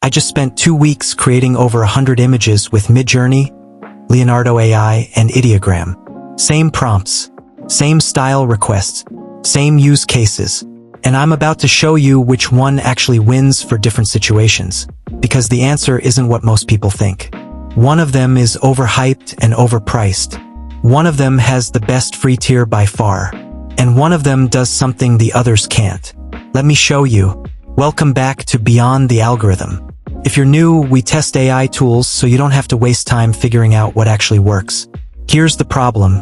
I just spent 2 weeks creating over 100 images with Midjourney, Leonardo AI, and Ideogram. Same prompts, same style requests, same use cases. And I'm about to show you which one actually wins for different situations, because the answer isn't what most people think. One of them is overhyped and overpriced. One of them has the best free tier by far. And one of them does something the others can't. Let me show you. Welcome back to Beyond the Algorithm. If you're new, we test AI tools so you don't have to waste time figuring out what actually works. Here's the problem.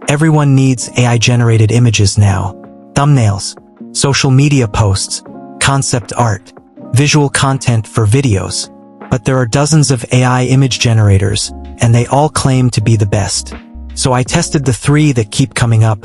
Everyone needs AI-generated images now. Thumbnails, social media posts, concept art, visual content for videos. But there are dozens of AI image generators, and they all claim to be the best. So I tested the 3 that keep coming up: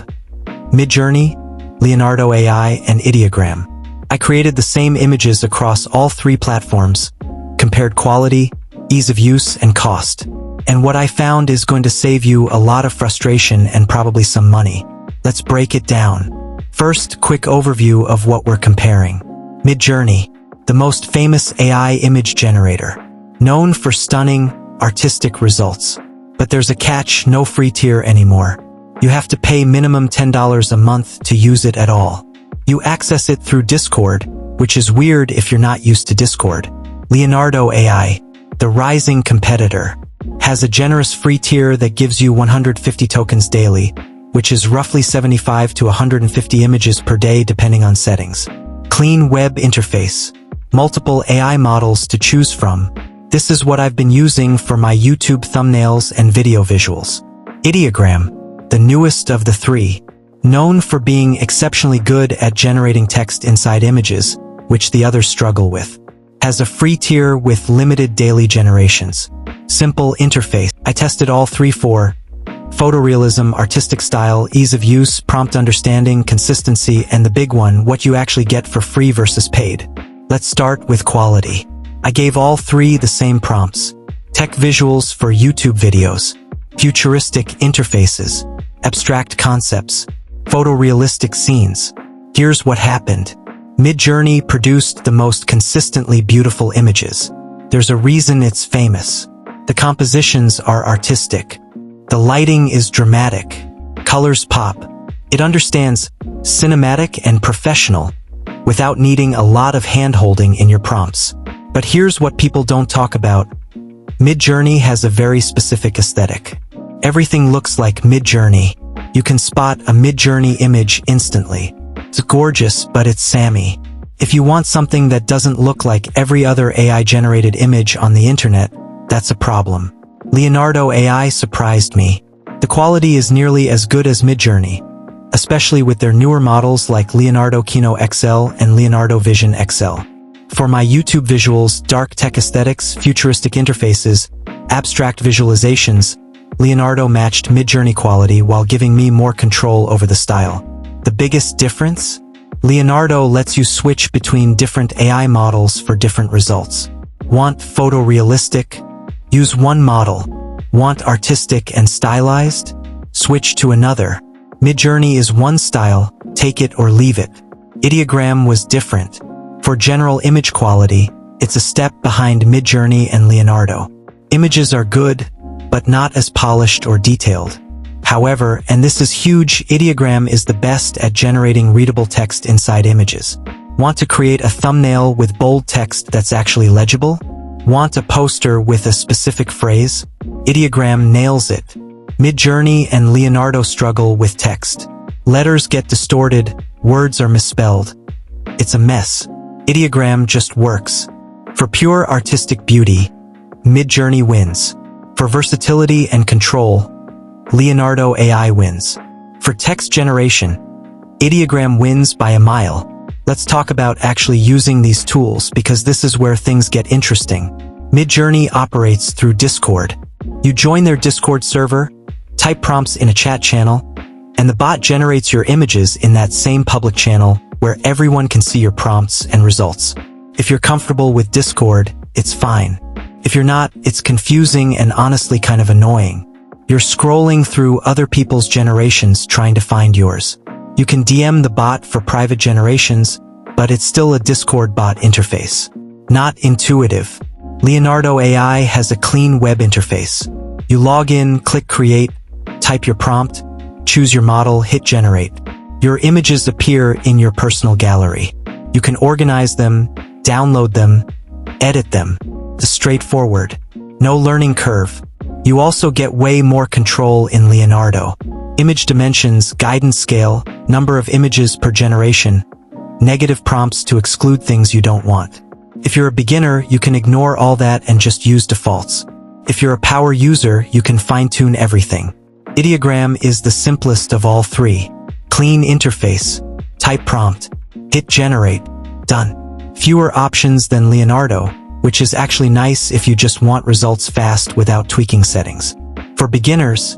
Midjourney, Leonardo AI, and Ideogram. I created the same images across all 3 platforms, compared quality, ease of use, and cost. And what I found is going to save you a lot of frustration and probably some money. Let's break it down. First, quick overview of what we're comparing. Midjourney, the most famous AI image generator, known for stunning, artistic results. But there's a catch: no free tier anymore. You have to pay minimum $10 a month to use it at all. You access it through Discord, which is weird if you're not used to Discord. Leonardo AI, the rising competitor, has a generous free tier that gives you 150 tokens daily, which is roughly 75 to 150 images per day depending on settings. Clean web interface, multiple AI models to choose from. This is what I've been using for my YouTube thumbnails and video visuals. Ideogram, the newest of the 3, known for being exceptionally good at generating text inside images, which the others struggle with, has a free tier with limited daily generations. Simple interface. I tested all 3 for photorealism, artistic style, ease of use, prompt understanding, consistency, and the big one, what you actually get for free versus paid. Let's start with quality. I gave all 3 the same prompts: tech visuals for YouTube videos, futuristic interfaces, abstract concepts, photorealistic scenes. Here's what happened. Midjourney produced the most consistently beautiful images. There's a reason it's famous. The compositions are artistic. The lighting is dramatic. Colors pop. It understands cinematic and professional without needing a lot of hand-holding in your prompts. But here's what people don't talk about. Midjourney has a very specific aesthetic. Everything looks like Midjourney. You can spot a Midjourney image instantly. It's gorgeous, but it's sammy. If you want something that doesn't look like every other AI-generated image on the internet, that's a problem. Leonardo AI surprised me. The quality is nearly as good as Midjourney, especially with their newer models like Leonardo Kino XL and Leonardo Vision XL. For my YouTube visuals, dark tech aesthetics, futuristic interfaces, abstract visualizations, Leonardo matched Midjourney quality while giving me more control over the style. The biggest difference? Leonardo lets you switch between different AI models for different results. Want photorealistic? Use one model. Want artistic and stylized? Switch to another. Midjourney is one style, take it or leave it. Ideogram was different. For general image quality, it's a step behind Midjourney and Leonardo. Images are good, but not as polished or detailed. However, and this is huge, Ideogram is the best at generating readable text inside images. Want to create a thumbnail with bold text that's actually legible? Want a poster with a specific phrase? Ideogram nails it. Midjourney and Leonardo struggle with text. Letters get distorted, words are misspelled. It's a mess. Ideogram just works. For pure artistic beauty, Midjourney wins. For versatility and control, Leonardo AI wins. For text generation, Ideogram wins by a mile. Let's talk about actually using these tools because this is where things get interesting. Midjourney operates through Discord. You join their Discord server, type prompts in a chat channel, and the bot generates your images in that same public channel where everyone can see your prompts and results. If you're comfortable with Discord, it's fine. If you're not, it's confusing and honestly kind of annoying. You're scrolling through other people's generations trying to find yours. You can DM the bot for private generations, but it's still a Discord bot interface. not intuitive. Leonardo AI has a clean web interface. You log in, click create, type your prompt, choose your model, hit generate. Your images appear in your personal gallery. You can organize them, download them, edit them. It's straightforward. No learning curve. You also get way more control in Leonardo. Image dimensions, guidance scale, number of images per generation, negative prompts to exclude things you don't want. If you're a beginner, you can ignore all that and just use defaults. If you're a power user, you can fine-tune everything. Ideogram is the simplest of all three. Clean interface, type prompt, hit generate, done. Fewer options than Leonardo, which is actually nice if you just want results fast without tweaking settings. For beginners,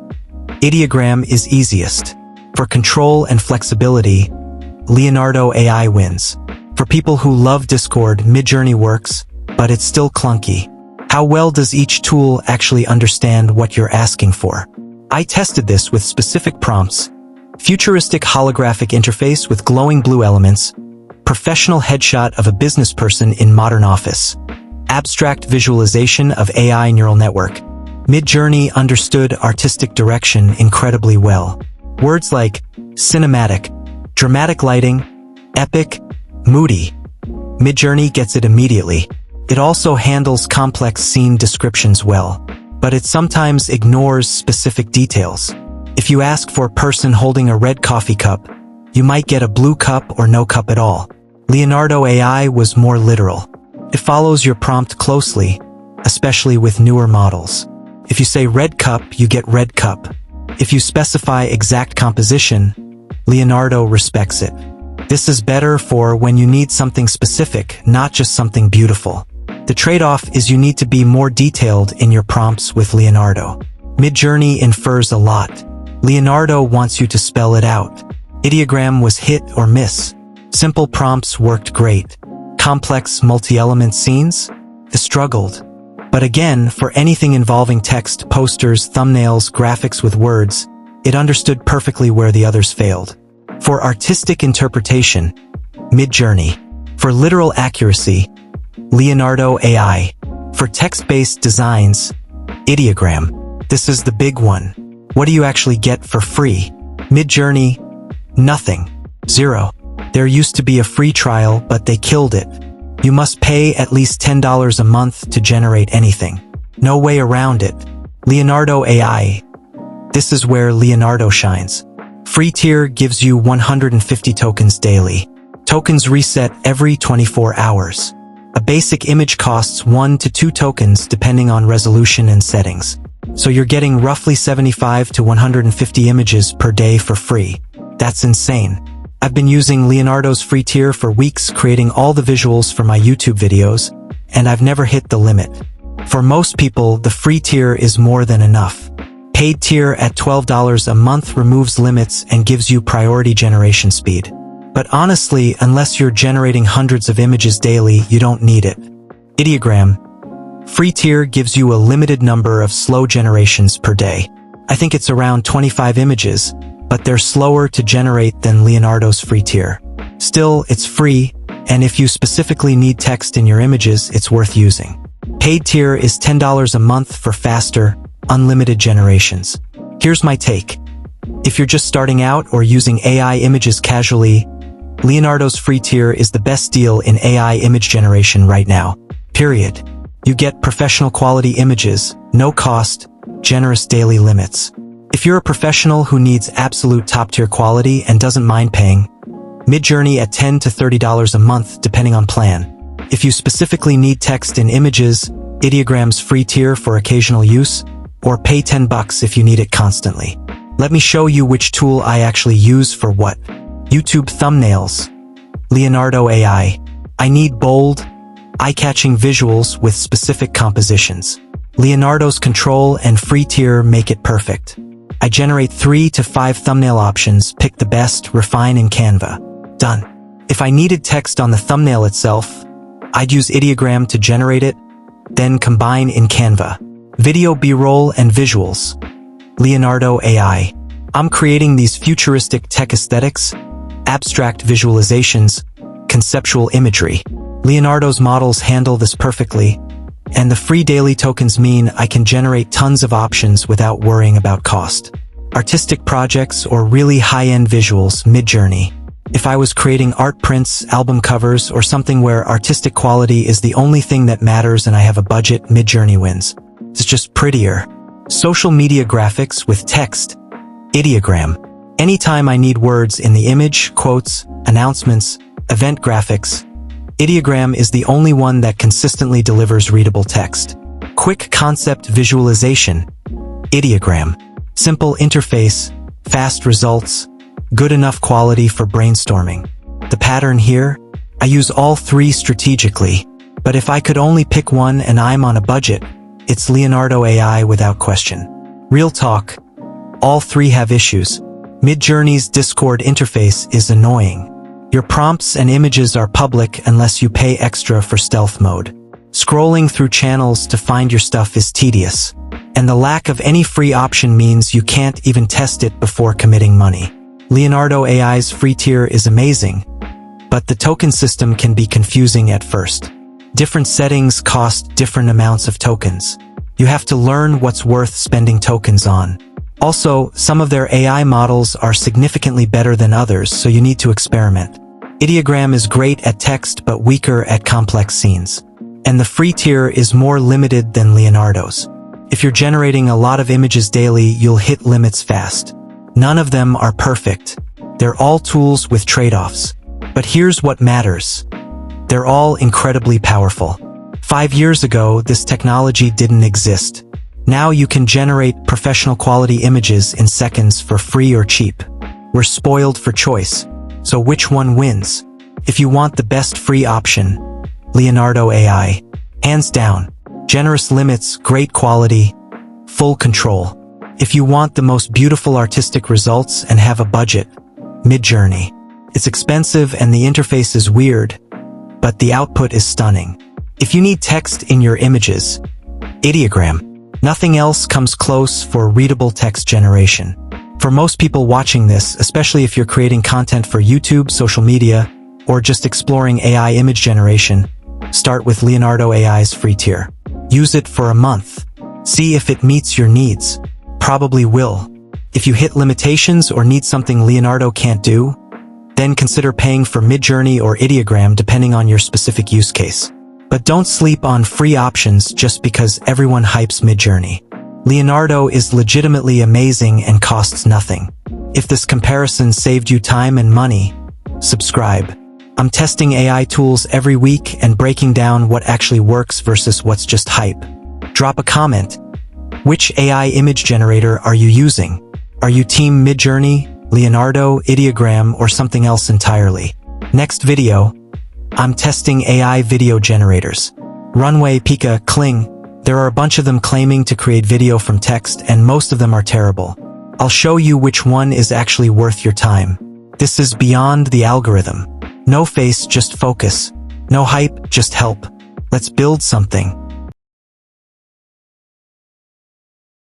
Ideogram is easiest. For control and flexibility, Leonardo AI wins. For people who love Discord, Midjourney works, but it's still clunky. How well does each tool actually understand what you're asking for? I tested this with specific prompts: futuristic holographic interface with glowing blue elements, professional headshot of a business person in modern office, abstract visualization of AI neural network. Midjourney understood artistic direction incredibly well. Words like cinematic, dramatic lighting, epic, moody. Midjourney gets it immediately. It also handles complex scene descriptions well, but it sometimes ignores specific details. If you ask for a person holding a red coffee cup, you might get a blue cup or no cup at all. Leonardo AI was more literal. It follows your prompt closely, especially with newer models. If you say red cup, you get red cup. If you specify exact composition, Leonardo respects it. This is better for when you need something specific, not just something beautiful. The trade-off is you need to be more detailed in your prompts with Leonardo. Midjourney infers a lot. Leonardo wants you to spell it out. Ideogram was hit or miss. Simple prompts worked great. Complex multi-element scenes? It struggled. But again, for anything involving text, posters, thumbnails, graphics with words, it understood perfectly where the others failed. For artistic interpretation, Midjourney. For literal accuracy, Leonardo AI. For text-based designs, Ideogram. This is the big one. What do you actually get for free? Midjourney? Nothing. Zero. There used to be a free trial, but they killed it. You must pay at least $10 a month to generate anything. No way around it. Leonardo AI. This is where Leonardo shines. Free tier gives you 150 tokens daily. Tokens reset every 24 hours. A basic image costs 1 to 2 tokens depending on resolution and settings. So you're getting roughly 75 to 150 images per day for free. That's insane. I've been using Leonardo's free tier for weeks, creating all the visuals for my YouTube videos, and I've never hit the limit. For most people, the free tier is more than enough. Paid tier at $12 a month removes limits and gives you priority generation speed. But honestly, unless you're generating hundreds of images daily, you don't need it. Ideogram. Free tier gives you a limited number of slow generations per day. I think it's around 25 images, but they're slower to generate than Leonardo's free tier. Still, it's free, and if you specifically need text in your images, it's worth using. Paid tier is $10 a month for faster, unlimited generations. Here's my take. If you're just starting out or using AI images casually, Leonardo's free tier is the best deal in AI image generation right now. Period. You get professional quality images, no cost, generous daily limits. If you're a professional who needs absolute top-tier quality and doesn't mind paying, Midjourney at $10 to $30 a month depending on plan. If you specifically need text in images, Ideogram's free tier for occasional use, or pay $10 if you need it constantly. Let me show you which tool I actually use for what. YouTube thumbnails. Leonardo AI. I need bold, eye-catching visuals with specific compositions. Leonardo's control and free tier make it perfect. I generate 3 to 5 thumbnail options, pick the best, refine in Canva. Done. If I needed text on the thumbnail itself, I'd use Ideogram to generate it, then combine in Canva. Video B-roll and visuals. Leonardo AI. I'm creating these futuristic tech aesthetics, abstract visualizations, conceptual imagery. Leonardo's models handle this perfectly, and the free daily tokens mean I can generate tons of options without worrying about cost. Artistic projects or really high-end visuals, Midjourney. If I was creating art prints, album covers, or something where artistic quality is the only thing that matters and I have a budget, Midjourney wins. It's just prettier. Social media graphics with text, Ideogram. Anytime I need words in the image, quotes, announcements, event graphics, Ideogram is the only one that consistently delivers readable text. Quick concept visualization, Ideogram. Simple interface, fast results, good enough quality for brainstorming. The pattern here? I use all three strategically, but if I could only pick one and I'm on a budget, it's Leonardo AI without question. Real talk, all three have issues. Midjourney's Discord interface is annoying. Your prompts and images are public unless you pay extra for stealth mode. Scrolling through channels to find your stuff is tedious. And the lack of any free option means you can't even test it before committing money. Leonardo AI's free tier is amazing, but the token system can be confusing at first. Different settings cost different amounts of tokens. You have to learn what's worth spending tokens on. Also, some of their AI models are significantly better than others, so you need to experiment. Ideogram is great at text but weaker at complex scenes. And the free tier is more limited than Leonardo's. If you're generating a lot of images daily, you'll hit limits fast. None of them are perfect. They're all tools with trade-offs. But here's what matters. They're all incredibly powerful. 5 years ago, this technology didn't exist. Now you can generate professional quality images in seconds for free or cheap. We're spoiled for choice. So which one wins? If you want the best free option, Leonardo AI. Hands down. Generous limits, great quality, full control. If you want the most beautiful artistic results and have a budget, Midjourney. It's expensive and the interface is weird, but the output is stunning. If you need text in your images, Ideogram. Nothing else comes close for readable text generation. For most people watching this, especially if you're creating content for YouTube, social media, or just exploring AI image generation, start with Leonardo AI's free tier. Use it for a month. See if it meets your needs. Probably will. If you hit limitations or need something Leonardo can't do, then consider paying for Midjourney or Ideogram depending on your specific use case. But don't sleep on free options just because everyone hypes Midjourney. Leonardo is legitimately amazing and costs nothing. If this comparison saved you time and money, subscribe. I'm testing AI tools every week and breaking down what actually works versus what's just hype. Drop a comment. Which AI image generator are you using? Are you team Midjourney, Leonardo, Ideogram, or something else entirely? Next video, I'm testing AI video generators. Runway, Pika, Kling. There are a bunch of them claiming to create video from text and most of them are terrible. I'll show you which one is actually worth your time. This is beyond the algorithm. No face, just focus. No hype, just help. Let's build something.